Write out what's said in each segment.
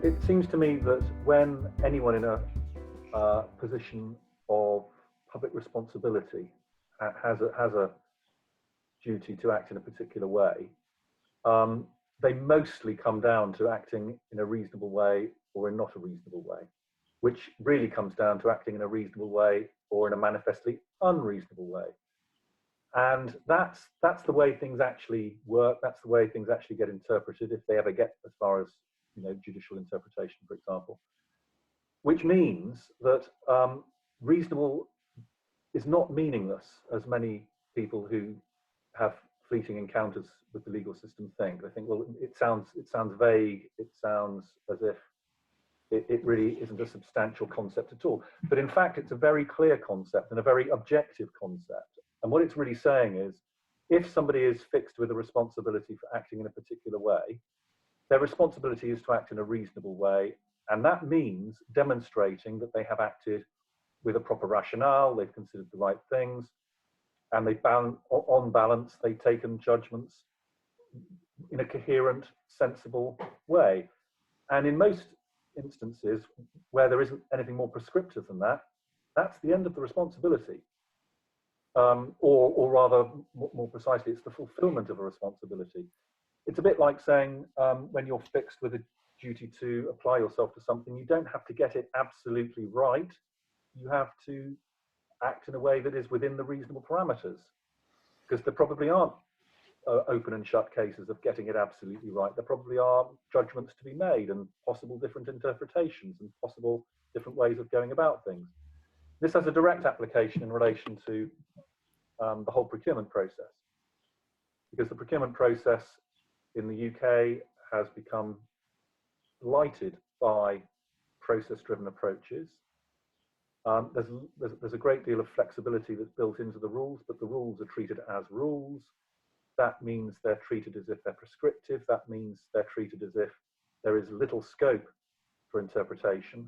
It seems to me that when anyone in a position of public responsibility has a duty to act in a particular way, they mostly come down to acting in a reasonable way or in not a reasonable way, which really comes down to acting in a reasonable way or in a manifestly unreasonable way. And that's the way things actually work. That's the way things actually get interpreted, if they ever get as far as, judicial interpretation, for example. Which means that reasonable is not meaningless, as many people who have fleeting encounters with the legal system think. They think, well, it sounds vague. It sounds as if it really isn't a substantial concept at all. But in fact, it's a very clear concept and a very objective concept. And what it's really saying is, if somebody is fixed with a responsibility for acting in a particular way, their responsibility is to act in a reasonable way. And that means demonstrating that they have acted with a proper rationale, they've considered the right things, and on balance, they've taken judgments in a coherent, sensible way. And in most instances where there isn't anything more prescriptive than that, that's the end of the responsibility. Or rather, more precisely, it's the fulfillment of a responsibility. It's a bit like saying, when you're fixed with a duty to apply yourself to something, you don't have to get it absolutely right. You have to act in a way that is within the reasonable parameters, because there probably aren't open and shut cases of getting it absolutely right. There probably are judgments to be made and possible different interpretations and possible different ways of going about things. This has a direct application in relation to the whole procurement process, because the procurement process in the UK has become blighted by process-driven approaches. There's a great deal of flexibility that's built into the rules, but the rules are treated as rules. That means they're treated as if they're prescriptive. That means they're treated as if there is little scope for interpretation,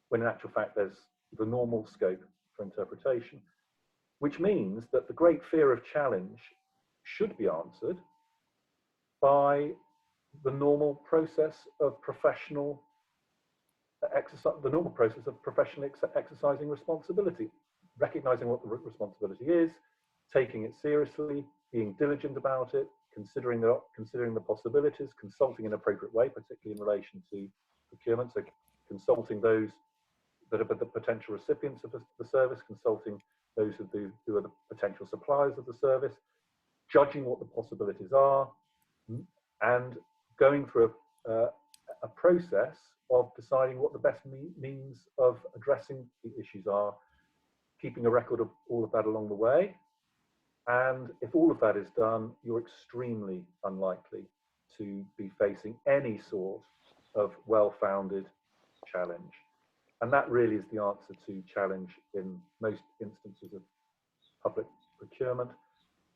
when in actual fact there's the normal scope for interpretation, which means that the great fear of challenge should be answered by the normal process of professional exercise, the normal process of professionally exercising responsibility, recognizing what the responsibility is, taking it seriously, being diligent about it, considering the possibilities, consulting in an appropriate way, particularly in relation to procurement, so consulting those that are the potential recipients of the service, consulting those who are the potential suppliers of the service, judging what the possibilities are, and going through a process of deciding what the best means of addressing the issues are, keeping a record of all of that along the way. And if all of that is done, you're extremely unlikely to be facing any sort of well-founded challenge. And that really is the answer to challenge in most instances of public procurement,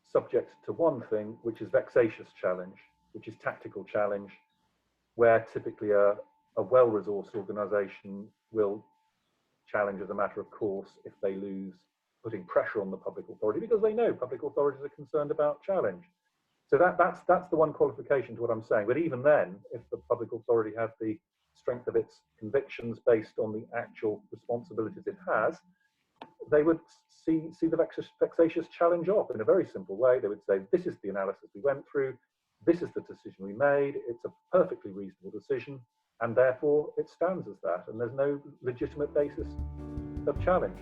subject to one thing, which is vexatious challenge, which is tactical challenge, where typically a well-resourced organisation will challenge as a matter of course if they lose putting pressure on the public authority, because they know public authorities are concerned about challenge. So that's the one qualification to what I'm saying. But even then, if the public authority has the strength of its convictions based on the actual responsibilities it has, they would see the vexatious challenge off in a very simple way. They would say, this is the analysis we went through, this is the decision we made, it's a perfectly reasonable decision, and therefore it stands as that, and there's no legitimate basis of challenge.